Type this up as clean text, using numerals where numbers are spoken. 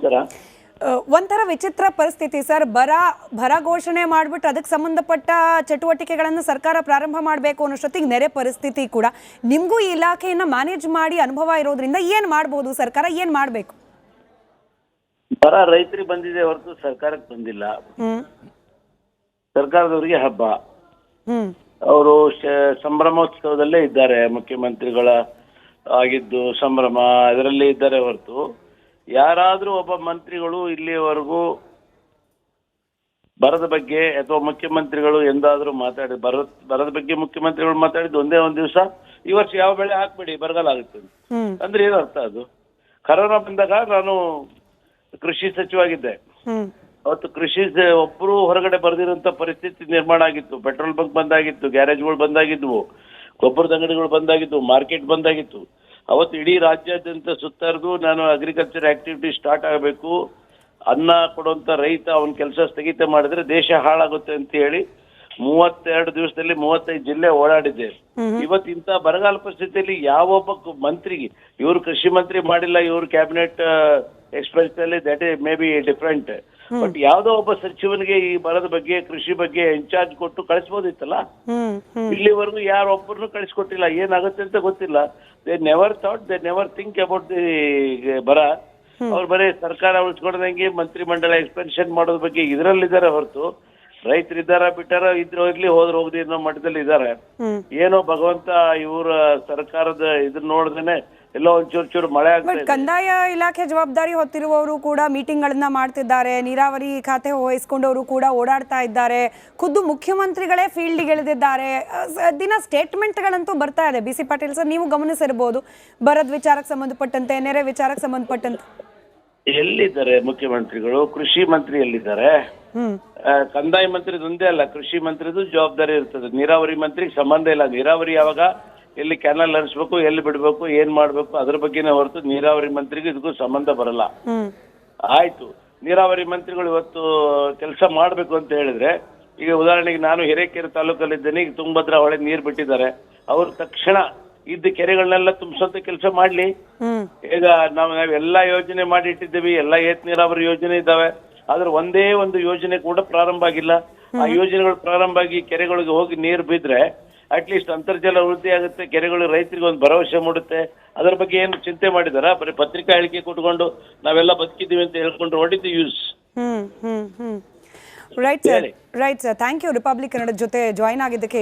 ನಮಸ್ಕಾರ. ಒಂಥರ ವಿಚಿತ್ರ ಪರಿಸ್ಥಿತಿ ಸರ್. ಬರ ಘೋಷಣೆ ಮಾಡಿಬಿಟ್ಟು ಅದಕ್ಕೆ ಸಂಬಂಧಪಟ್ಟ ಚಟುವಟಿಕೆಗಳನ್ನು ಸರ್ಕಾರ ಪ್ರಾರಂಭ ಮಾಡಬೇಕು ಅನ್ನೋಷ್ಟೊತ್ತಿಗೆ ನೆರೆ ಪರಿಸ್ಥಿತಿ ಕೂಡ. ನಿಮಗೂ ಈ ಇಲಾಖೆಯನ್ನು ಮ್ಯಾನೇಜ್ ಮಾಡಿ ಅನುಭವ ಇರೋದ್ರಿಂದ ಏನು ಮಾಡ್ಬೋದು ಸರ್ಕಾರ, ಏನು ಮಾಡಬೇಕು? ಬರ ರೈತರಿಗೆ ಬಂದಿದೆ ಹೊರತು ಸರ್ಕಾರಕ್ಕೆ ಬಂದಿಲ್ಲ. ಸರ್ಕಾರದವರಿಗೆ ಹಬ್ಬ. ಅವರು ಸಂಭ್ರಮೋತ್ಸವದಲ್ಲೇ ಇದ್ದಾರೆ. ಮುಖ್ಯಮಂತ್ರಿಗಳ ಆಗಿದ್ದು ಸಂಭ್ರಮ ಅದರಲ್ಲೇ ಇದ್ದಾರೆ ಹೊರತು ಯಾರಾದ್ರೂ ಒಬ್ಬ ಮಂತ್ರಿಗಳು ಇಲ್ಲಿಯವರೆಗೂ ಬರದ ಬಗ್ಗೆ ಅಥವಾ ಮುಖ್ಯಮಂತ್ರಿಗಳು ಎಂದಾದ್ರೂ ಬರದ ಬಗ್ಗೆ ಮುಖ್ಯಮಂತ್ರಿಗಳು ಮಾತಾಡಿದ್ದು ಒಂದೇ ಒಂದ್ ದಿವಸ, ಈ ವರ್ಷ ಯಾವ ಬೆಳೆ ಹಾಕ್ಬೇಡಿ ಬರಗಾಲ ಆಗುತ್ತೆ ಅಂದ್ರೆ ಏನು ಅರ್ಥ? ಅದು ಕರೋನಾ ಬಂದಾಗ ನಾನು ಕೃಷಿ ಸಚಿವಾಗಿದ್ದೆ. ಅವತ್ತು ಕೃಷಿ ಒಬ್ಬರು ಹೊರಗಡೆ ಬರ್ದಿರೋಂಥ ಪರಿಸ್ಥಿತಿ ನಿರ್ಮಾಣ ಆಗಿತ್ತು. ಪೆಟ್ರೋಲ್ ಬಂಕ್ ಬಂದಾಗಿತ್ತು, ಗ್ಯಾರೇಜ್ಗಳು ಬಂದಾಗಿದ್ವು, ಗೊಬ್ಬರದ ಅಂಗಡಿಗಳು ಬಂದಾಗಿದ್ವು, ಮಾರ್ಕೆಟ್ ಬಂದಾಗಿತ್ತು. ಅವತ್ತು ಇಡೀ ರಾಜ್ಯಾದ್ಯಂತ ಸುತ್ತರಿದು ನಾನು ಅಗ್ರಿಕಲ್ಚರ್ ಆಕ್ಟಿವಿಟಿ ಸ್ಟಾರ್ಟ್ ಆಗಬೇಕು, ಅನ್ನ ಕೊಡುವಂತ ರೈತ ಅವನ ಕೆಲಸ ಸ್ಥಗಿತ ಮಾಡಿದ್ರೆ ದೇಶ ಹಾಳಾಗುತ್ತೆ ಅಂತ ಹೇಳಿ 32 ದಿವಸದಲ್ಲಿ 35 ಜಿಲ್ಲೆ ಓಡಾಡಿದ್ದೆ. ಇವತ್ತು ಇಂಥ ಬರಗಾಲ ಪರಿಸ್ಥಿತಿಯಲ್ಲಿ ಯಾವೊಬ್ಬ ಮಂತ್ರಿಗೆ, ಇವರು ಕೃಷಿ ಮಂತ್ರಿ ಮಾಡಿಲ್ಲ, ಇವರು ಕ್ಯಾಬಿನೆಟ್ ಎಕ್ಸ್ಪೆನ್ಸ್ ಅಲ್ಲಿ that is may be different, but ಯಾವ್ದೋ ಒಬ್ಬ ಸಚಿವನಿಗೆ ಈ ಬರದ ಬಗ್ಗೆ ಕೃಷಿ ಬಗ್ಗೆ ಇನ್ಚಾರ್ಜ್ ಕೊಟ್ಟು ಕಳಿಸ್ಬೋದಿತ್ತಲ್ಲ. ಇಲ್ಲಿವರೆಗೂ ಯಾರೊಬ್ಬರನ್ನು ಕಳಿಸ್ಕೊಟ್ಟಿಲ್ಲ. ಏನಾಗುತ್ತೆ ಅಂತ ಗೊತ್ತಿಲ್ಲ. They never thought, they never think about the ಬರ. ಅವ್ರು ಬರೀ ಸರ್ಕಾರ ಉಳಿಸ್ಕೊಂಡಂಗೆ ಮಂತ್ರಿ ಮಂಡಲ ಎಕ್ಸ್ಪೆನ್ಷನ್ ಮಾಡೋದ್ರ ಬಗ್ಗೆ ಇದರಲ್ಲಿದ್ದಾರೆ ಹೊರತು ರೈತರಿದ್ದಾರ ಬಿಟ್ಟಾರ ಇದ್ರು ಇರ್ಲಿ ಹೋದ್ರೆ ಹೋಗದಿ ಅನ್ನೋ ಮಟ್ಟದಲ್ಲಿ ಇದ್ದಾರೆ. ಏನೋ ಭಗವಂತ ಇವರ ಸರ್ಕಾರದ ಇದನ್ನ ನೋಡಿದ್ರೆ ಎಲ್ಲೋ ಒಂಚೂರು ಮಳೆ ಆಗ್ತದೆ. ಕಂದಾಯ ಇಲಾಖೆ ಜವಾಬ್ದಾರಿ ಹೊತ್ತಿರುವವರು ಕೂಡ ಮೀಟಿಂಗ್ ಗಳನ್ನ ಮಾಡ್ತಿದ್ದಾರೆ. ನೀರಾವರಿ ಖಾತೆ ವಹಿಸ್ಕೊಂಡವರು ಕೂಡ ಓಡಾಡ್ತಾ ಇದ್ದಾರೆ. ಖುದ್ದು ಮುಖ್ಯಮಂತ್ರಿಗಳೇ ಫೀಲ್ಡ್ ಇಳಿದಿದ್ದಾರೆ. ದಿನ ಸ್ಟೇಟ್ಮೆಂಟ್ ಗಳಂತೂ ಬರ್ತಾ ಇದೆ. ಬಿ ಸಿ ಪಾಟೀಲ್ ಸರ್, ನೀವು ಗಮನಿಸಿರ್ಬೋದು, ಬರದ ವಿಚಾರಕ್ಕೆ ಸಂಬಂಧಪಟ್ಟಂತೆ, ನೆರೆ ವಿಚಾರಕ್ಕೆ ಸಂಬಂಧಪಟ್ಟಂತೆ. ಎಲ್ಲಿದ್ದಾರೆ ಮುಖ್ಯಮಂತ್ರಿಗಳು? ಕೃಷಿ ಮಂತ್ರಿ ಎಲ್ಲಿದ್ದಾರೆ? ಕಂದಾಯ ಮಂತ್ರಿದು ಒಂದೇ ಅಲ್ಲ, ಕೃಷಿ ಮಂತ್ರಿದು ಜವಾಬ್ದಾರಿ ಇರ್ತದೆ. ನೀರಾವರಿ ಮಂತ್ರಿಗೆ ಸಂಬಂಧ ಇಲ್ಲ. ನೀರಾವರಿ ಯಾವಾಗ ಎಲ್ಲಿ ಕ್ಯಾನಲ್ ಹರಿಸ್ಬೇಕು, ಎಲ್ಲಿ ಬಿಡ್ಬೇಕು, ಏನ್ ಮಾಡ್ಬೇಕು ಅದ್ರ ಬಗ್ಗೆನೇ ಹೊರತು ನೀರಾವರಿ ಮಂತ್ರಿಗೆ ಇದಕ್ಕೂ ಸಂಬಂಧ ಬರಲ್ಲ. ಆಯ್ತು, ನೀರಾವರಿ ಮಂತ್ರಿಗಳು ಇವತ್ತು ಕೆಲಸ ಮಾಡ್ಬೇಕು ಅಂತ ಹೇಳಿದ್ರೆ, ಈಗ ಉದಾಹರಣೆಗೆ ನಾನು ಹಿರೇಕೆರೆ ತಾಲೂಕಲ್ಲಿದ್ದೇನೆ. ಈಗ ತುಂಗಭದ್ರಾ ಹೊಳೆ ನೀರ್ ಬಿಟ್ಟಿದ್ದಾರೆ. ಅವರು ತಕ್ಷಣ ಇದ್ದ ಕೆರೆಗಳನ್ನೆಲ್ಲ ತುಂಬಿಸೋಂತ ಕೆಲಸ ಮಾಡ್ಲಿ. ಈಗ ನಾವೆಲ್ಲಾ ಯೋಜನೆ ಮಾಡಿ ಇಟ್ಟಿದ್ದೀವಿ, ಎಲ್ಲಾ ಏತ್ ನೀರಾವರಿ ಯೋಜನೆ ಇದ್ದಾವೆ. ಆದ್ರೆ ಒಂದೇ ಒಂದು ಯೋಜನೆ ಕೂಡ ಪ್ರಾರಂಭ ಆಗಿಲ್ಲ. ಆ ಯೋಜನೆಗಳು ಪ್ರಾರಂಭ ಆಗಿ ಕೆರೆಗಳಿಗೆ ಹೋಗಿ ನೀರು ಬಿದ್ರೆ ಅಟ್ಲೀಸ್ಟ್ ಅಂತರ್ಜಲ ವೃದ್ಧಿ ಆಗುತ್ತೆ, ಕೆರೆಗಳು ರೈತರಿಗೆ ಒಂದು ಭರವಸೆ ಮೂಡುತ್ತೆ. ಅದರ ಬಗ್ಗೆ ಏನು ಚಿಂತೆ ಮಾಡಿದಾರ? ಬರೀ ಪತ್ರಿಕಾ ಹೇಳಿಕೆ ಕೊಟ್ಕೊಂಡು ನಾವೆಲ್ಲ ಬದುಕಿದ್ದೀವಿ ಅಂತ ಹೇಳ್ಕೊಂಡು what is the use? Right sir, thank you. Republic Kannada ಜೊತೆ ಜಾಯಿನ್ ಆಗಿದ್ದಕ್ಕೆ